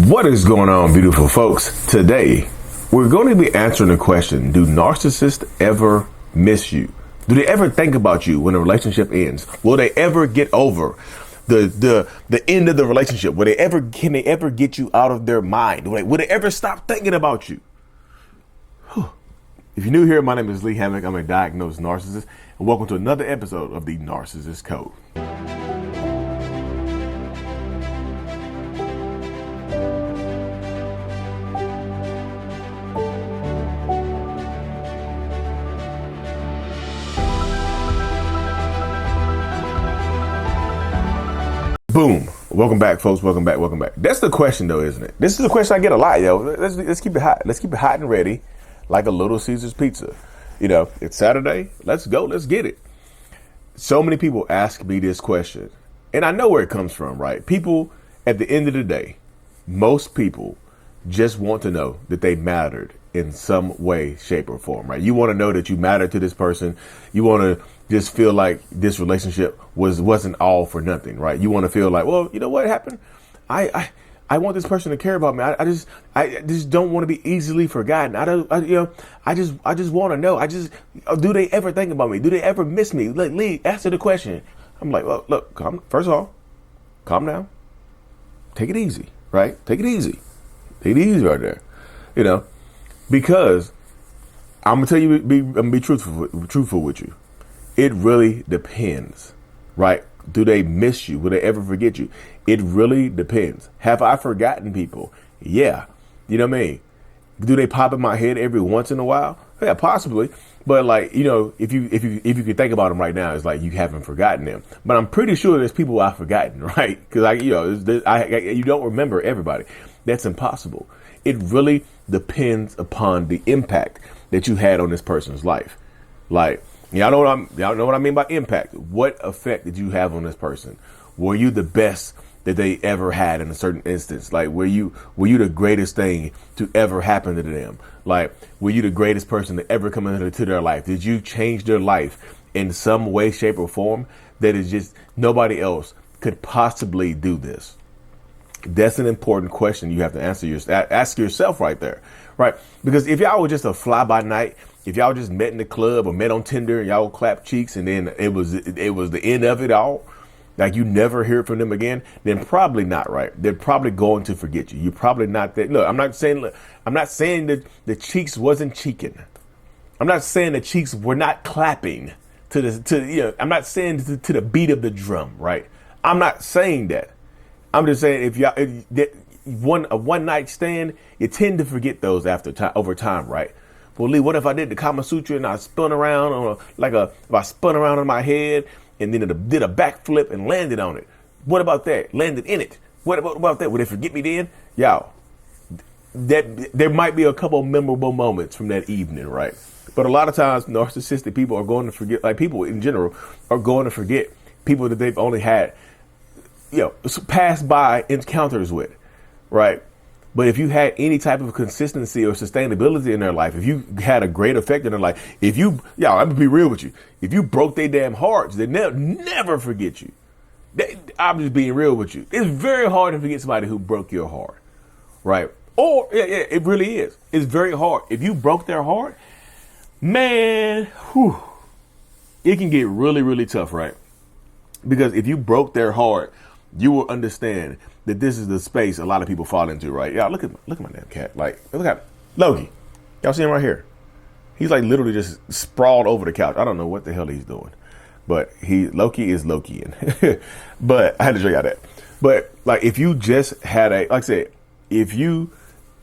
What is going on, beautiful folks? Today, we're going to be answering the question, do narcissists ever miss you? Do they ever think about you when a relationship ends? Will they ever get over the end of the relationship? Can they ever get you out of their mind? Will they ever stop thinking about you? Whew. If you're new here, my name is Lee Hammock. I'm a diagnosed narcissist, and welcome to another episode of the Narcissist Code. Boom. Welcome back, folks. Welcome back. That's the question, though, isn't it? This is the question I get a lot, yo. Let's keep it hot. Let's keep it hot and ready, like a Little Caesars pizza. You know, it's Saturday. Let's go. Let's get it. So many people ask me this question, and I know where it comes from, right? People, at the end of the day, most people just want to know that they mattered in some way, shape, or form, right? You want to know that you matter to this person. You want to just feel like this relationship wasn't all for nothing, right? You want to feel like, well, you know what happened? I want this person to care about me. I just don't want to be easily forgotten. I just want to know. Do they ever think about me? Do they ever miss me? Like, Lee, answer the question. I'm like, well, look, first of all, calm down. Take it easy, right? Take it easy right there, you know, because I'm gonna tell you, I'm gonna be truthful with you. It really depends, right? Do they miss you? Will they ever forget you? It really depends. Have I forgotten people? Yeah. You know what I mean? Do they pop in my head every once in a while? Yeah, possibly. But like, you know, if you could think about them right now, it's like you haven't forgotten them. But I'm pretty sure there's people I've forgotten, right? Because you don't remember everybody. That's impossible. It really depends upon the impact that you had on this person's life. Like, y'all know what I mean by impact. What effect did you have on this person? Were you the best that they ever had in a certain instance? Like, were you the greatest thing to ever happen to them? Like, were you the greatest person to ever come into their life? Did you change their life in some way, shape, or form that is just nobody else could possibly do this? That's an important question you have to ask yourself right there, right? Because if y'all were just a fly by night, if y'all just met in the club or met on Tinder and y'all clap cheeks and then it was the end of it all, like you never hear from them again, then probably not, right? They're probably going to forget you. You're probably not that. Look, I'm not saying that the cheeks wasn't cheeking. I'm not saying the cheeks were not clapping I'm not saying to the beat of the drum, right? I'm not saying that. I'm just saying a one night stand, you tend to forget those over time, right? Well, Lee, what if I did the Kama Sutra and I spun around if I spun around in my head and then did a backflip and landed on it? What about that? Landed in it. What about that? Would they forget me then? Y'all, there might be a couple memorable moments from that evening, right? But a lot of times narcissistic people are going to forget, like people in general are going to forget people that they've only had, pass by encounters with, right? But if you had any type of consistency or sustainability in their life, if you had a great effect in their life, I'm gonna be real with you. If you broke their damn hearts, they never forget you. I'm just being real with you. It's very hard to forget somebody who broke your heart, right? Or it really is. It's very hard. If you broke their heart, man, it can get really, really tough, right? Because if you broke their heart, you will understand that this is the space a lot of people fall into, right? Yeah, look at my damn cat. Like, look at Loki. Y'all see him right here? He's like literally just sprawled over the couch. I don't know what the hell he's doing, but Loki is Lokiing. But I had to show y'all that. But like, if you just had like I said, if you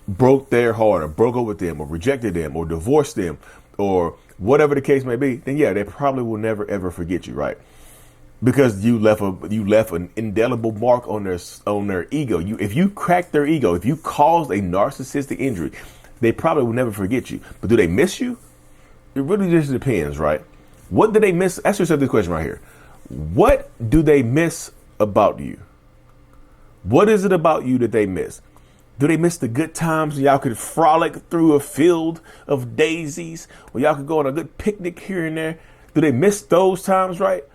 broke their heart or broke up with them or rejected them or divorced them or whatever the case may be, then yeah, they probably will never ever forget you, right? Because you left an indelible mark on their ego. If you cracked their ego, if you caused a narcissistic injury, they probably will never forget you. But do they miss you? It really just depends, right? What do they miss? Ask yourself this question right here. What do they miss about you? What is it about you that they miss? Do they miss the good times when y'all could frolic through a field of daisies, where y'all could go on a good picnic here and there? Do they miss those times, right?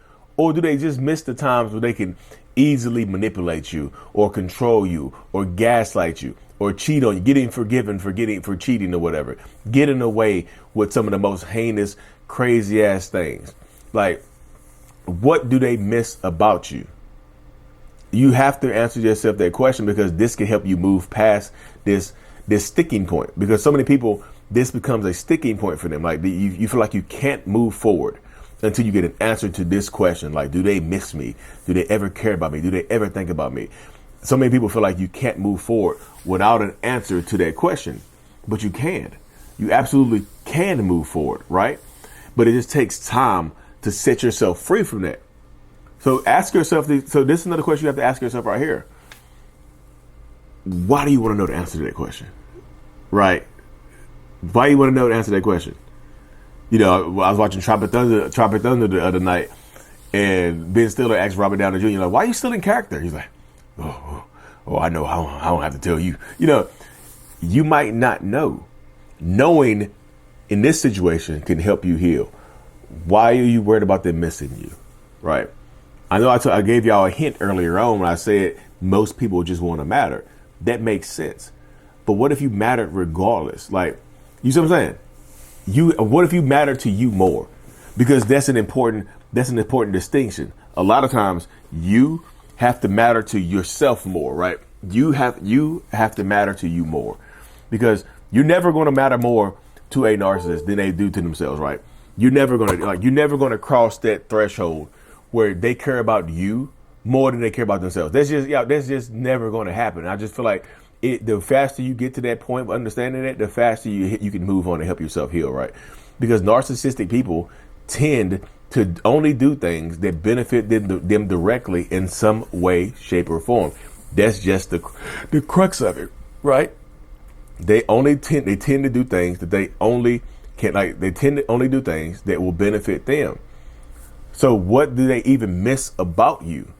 Or do they just miss the times where they can easily manipulate you or control you or gaslight you or cheat on you, getting forgiven for cheating or whatever, getting away with some of the most heinous, crazy ass things. Like, what do they miss about you? You have to answer yourself that question, because this can help you move past this sticking point. Because so many people, this becomes a sticking point for them. Like, you feel like you can't move forward until you get an answer to this question. Like, do they miss me? Do they ever care about me? Do they ever think about me? So many people feel like you can't move forward without an answer to that question, but you can. You absolutely can move forward, right? But it just takes time to set yourself free from that. So ask yourself, so this is another question you have to ask yourself right here. Why do you want to know the answer to that question? Right? Why do you want to know the answer to that question? You know, I was watching Tropic Thunder the other night, and Ben Stiller asked Robert Downey Jr., like, why are you still in character? He's like, I know. I don't have to tell you. You know, you might not know. Knowing in this situation can help you heal. Why are you worried about them missing you? Right? I know I gave y'all a hint earlier on when I said most people just want to matter. That makes sense. But what if you mattered regardless? Like, you see what I'm saying? What if you matter to you more? Because that's an important distinction. A lot of times you have to matter to yourself more, right? You have to matter to you more, because you're never going to matter more to a narcissist than they do to themselves, right? You're never going to cross that threshold where they care about you more than they care about themselves. That's just never going to happen. I just feel like the faster you get to that point of understanding it, the faster you can move on and help yourself heal, right? Because narcissistic people tend to only do things that benefit them directly in some way, shape, or form. That's just the crux of it, right? They tend to do things that they only can, like, they tend to only do things that will benefit them. So what do they even miss about you?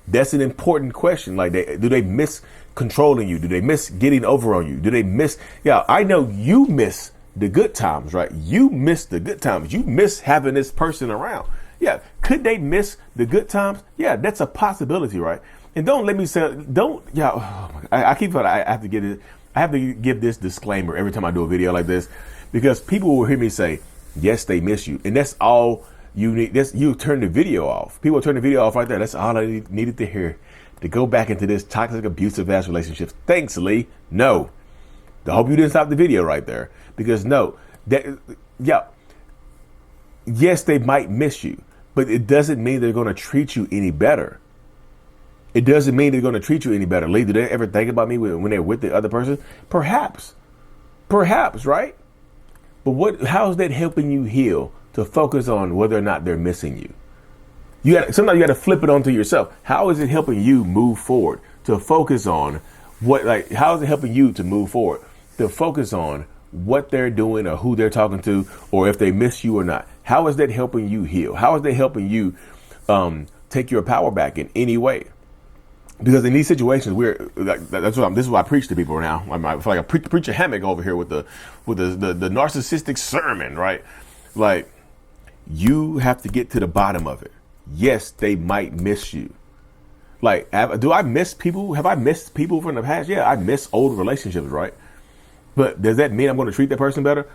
That's an important question. Like, do they miss controlling you? Do they miss getting over on you? Do they miss? Yeah, I know you miss the good times, right? You miss the good times. You miss having this person around. Yeah. Could they miss the good times? Yeah, that's a possibility, right? And don't let me say, don't, yeah. Oh my God. I keep feeling I have to get it. I have to give this disclaimer every time I do a video like this, because people will hear me say, yes, they miss you. And that's all you need. You turn the video off. People turn the video off right there. That's all I needed to hear to go back into this toxic, abusive ass relationships. Thanks, Lee. No. I hope you didn't stop the video right there, because yes, they might miss you, but it doesn't mean they're going to treat you any better. It doesn't mean they're going to treat you any better. Lee, do they ever think about me when they're with the other person? Perhaps, right? But how is that helping you heal to focus on whether or not they're missing you? Sometimes you got to flip it onto yourself. How is it helping you move forward to focus on how is it helping you to move forward to focus on what they're doing or who they're talking to, or if they miss you or not? How is that helping you heal? How is that helping you take your power back in any way? Because in these situations, this is what I preach to people now. I feel like I preach a hammock over here with the narcissistic sermon, right? Like, you have to get to the bottom of it. Yes, they might miss you. Like, do I miss people? Have I missed people from the past? Yeah, I miss old relationships, right? But does that mean I'm going to treat that person better?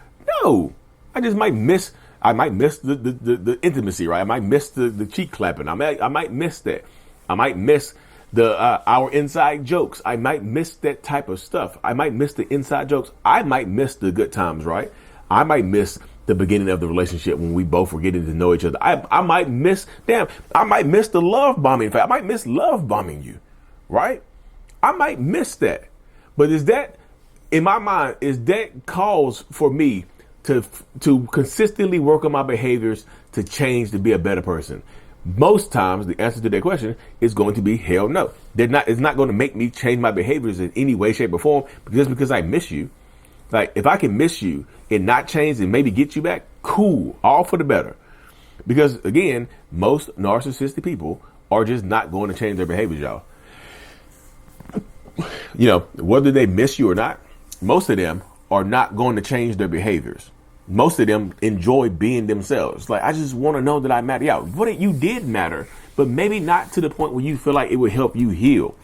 No, I just might miss. I might miss the intimacy, right? I might miss the cheek clapping. I might miss that. I might miss our inside jokes. I might miss that type of stuff. I might miss the inside jokes. I might miss the good times, right? I might miss the beginning of the relationship when we both were getting to know each other. I might miss the love bombing. In fact, I might miss love bombing you, right? I might miss that. But is that, in my mind, is that cause for me to consistently work on my behaviors to change, to be a better person? Most times the answer to that question is going to be hell no. It's not going to make me change my behaviors in any way, shape, or form just because I miss you. Like, if I can miss you and not change and maybe get you back, cool, all for the better. Because again, most narcissistic people are just not going to change their behaviors, y'all. You know, whether they miss you or not, most of them are not going to change their behaviors. Most of them enjoy being themselves. Like, I just want to know that I matter. Yeah, you did matter but maybe not to the point where you feel like it would help you heal.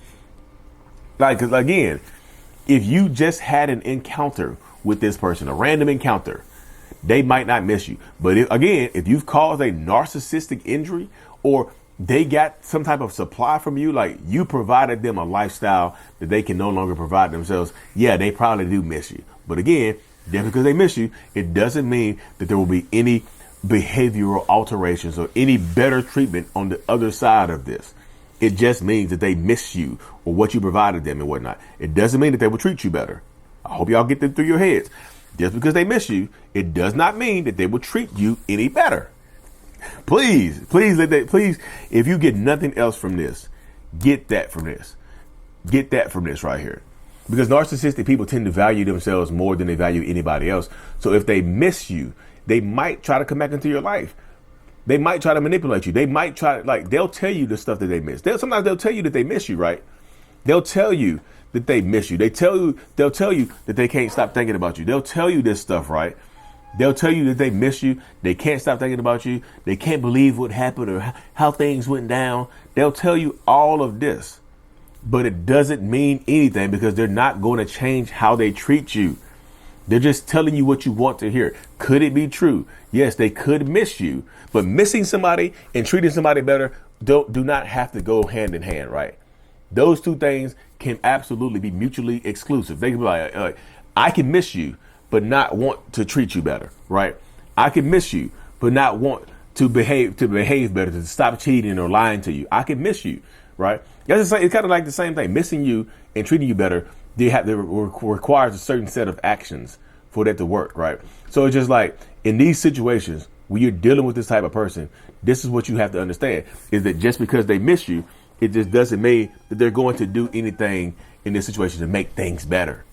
Like, 'cause again, if you just had an encounter with this person, a random encounter, they might not miss you. But if you've caused a narcissistic injury, or they got some type of supply from you, like you provided them a lifestyle that they can no longer provide themselves, yeah, they probably do miss you. But again, just because they miss you, it doesn't mean that there will be any behavioral alterations or any better treatment on the other side of this. It just means that they miss you or what you provided them and whatnot. It doesn't mean that they will treat you better. I hope y'all get that through your heads. Just because they miss you, it does not mean that they will treat you any better. Please, if you get nothing else from this, get that from this. Get that from this right here. Because narcissistic people tend to value themselves more than they value anybody else. So if they miss you, they might try to come back into your life. They might try to manipulate you. They might try to, they'll tell you the stuff that they miss. Sometimes they'll tell you that they miss you, right? They'll tell you that they miss you. They'll tell you that they can't stop thinking about you. They'll tell you this stuff, right? They'll tell you that they miss you. They can't stop thinking about you. They can't believe what happened or how things went down. They'll tell you all of this, but it doesn't mean anything because they're not going to change how they treat you. They're just telling you what you want to hear. Could it be true? Yes, they could miss you, but missing somebody and treating somebody better do not have to go hand in hand, right? Those two things can absolutely be mutually exclusive. They can be like, I can miss you, but not want to treat you better, right? I can miss you, but not want to behave better, to stop cheating or lying to you. I can miss you, right? It's kind of like the same thing. Missing you and treating you better, requires a certain set of actions for that to work, right? So it's just like in these situations when you're dealing with this type of person, this is what you have to understand: is that just because they miss you, it just doesn't mean that they're going to do anything in this situation to make things better.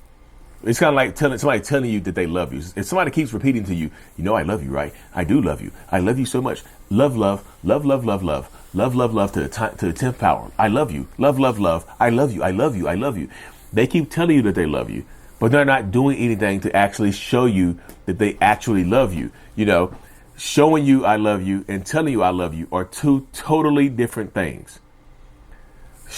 It's kind of like somebody telling you that they love you. If somebody keeps repeating to you, I love you, right? I do love you. I love you so much. Love, love, love, love, love, love, love, love, love to the 10th power. I love you. Love, love, love. I love you. I love you. I love you. They keep telling you that they love you, but they're not doing anything to actually show you that they actually love you. Showing you I love you and telling you I love you are two totally different things.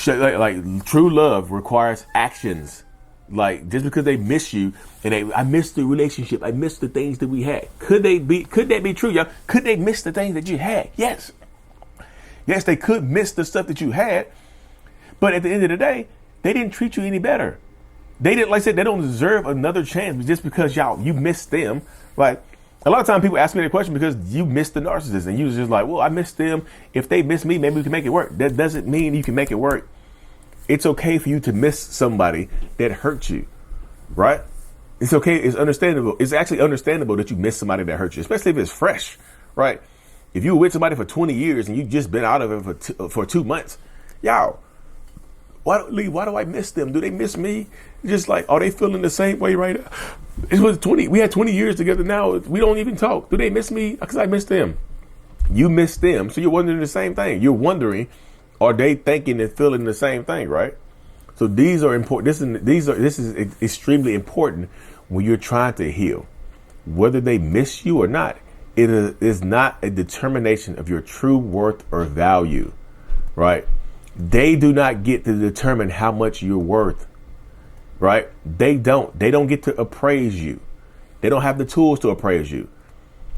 Like true love requires actions. Like just because they miss you and I miss the relationship, I miss the things that we had. Could that be true, y'all? Could they miss the things that you had? Yes, they could miss the stuff that you had, but at the end of the day, they didn't treat you any better. They didn't, like I said, they don't deserve another chance just because you missed them. Like a lot of times people ask me that question because you missed the narcissist and you just like, well, I missed them. If they miss me, maybe we can make it work. That doesn't mean you can make it work. It's okay for you to miss somebody that hurt you, right? It's okay. It's understandable. It's actually understandable that you miss somebody that hurt you, especially if it's fresh, right? If you were with somebody for 20 years and you just been out of it for 2 months, why do I miss them? Do they miss me? Just like, are they feeling the same way right now? We had 20 years together now. We don't even talk. Do they miss me? Because I miss them. You miss them. So you're wondering the same thing. You're wondering, are they thinking and feeling the same thing, right? So these are important. This is extremely important when you're trying to heal. Whether they miss you or not, it is not a determination of your true worth or value, right? They do not get to determine how much you're worth, right? They don't get to appraise you. They don't have the tools to appraise you.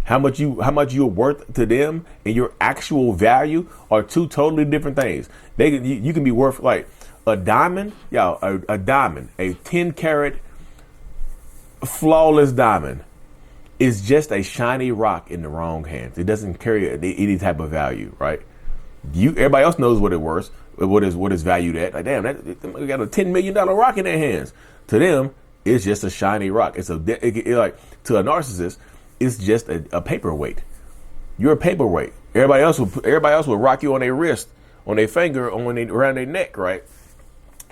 How much you're worth to them and your actual value are two totally different things. You can be worth like a diamond, a diamond, a 10 karat flawless diamond is just a shiny rock in the wrong hands. It doesn't carry any type of value, right? Everybody else knows what it's worth. What is valued at? Like, damn, we got a $10 million rock in their hands. To them, it's just a shiny rock. Like to a narcissist, it's just a paperweight. You're a paperweight. Everybody else will rock you on their wrist, on their finger, around their neck, right?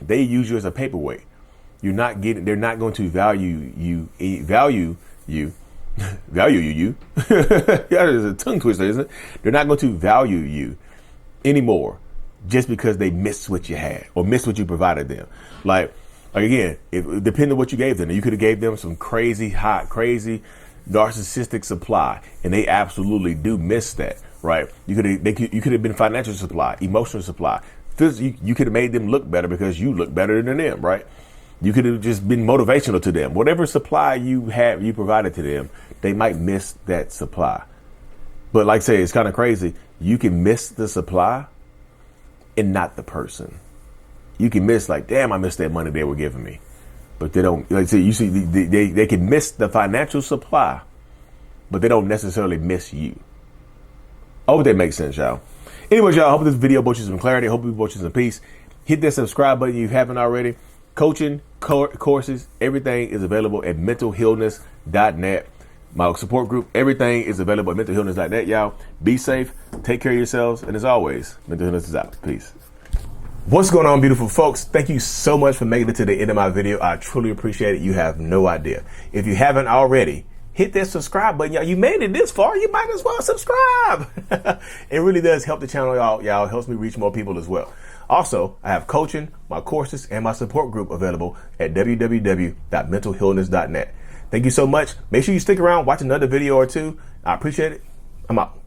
They use you as a paperweight. They're not going to value you. Yeah, there's a tongue twister, isn't it? They're not going to value you anymore just because they missed what you had or missed what you provided them. Like again, depending on what you gave them, you could have gave them some crazy narcissistic supply, and they absolutely do miss that. right? You could have been financial supply, emotional supply. You could have made them look better because you look better than them, right? You could have just been motivational to them. Whatever supply you provided to them, they might miss that supply. But like I say, it's kind of crazy. You can miss the supply and not the person. You can miss like, damn, I missed that money they were giving me. But they don't, like I say, you see, they can miss the financial supply, but they don't necessarily miss you. I hope that makes sense, y'all. Anyways, y'all, I hope this video brought you some clarity. I hope it brought you some peace. Hit that subscribe button if you haven't already. Coaching, courses, everything is available at mentalhealness.net. My support group, everything is available at mentalhealness.net, y'all. Be safe, take care of yourselves, and as always, Mental Healness is out. Peace. What's going on, beautiful folks? Thank you so much for making it to the end of my video. I truly appreciate it. You have no idea. If you haven't already, hit that subscribe button, y'all. You made it this far, you might as well subscribe. It really does help the channel, y'all. Y'all helps me reach more people as well. Also, I have coaching, my courses, and my support group available at www.mentalhealness.net. Thank you so much. Make sure you stick around, watch another video or two. I appreciate it. I'm out.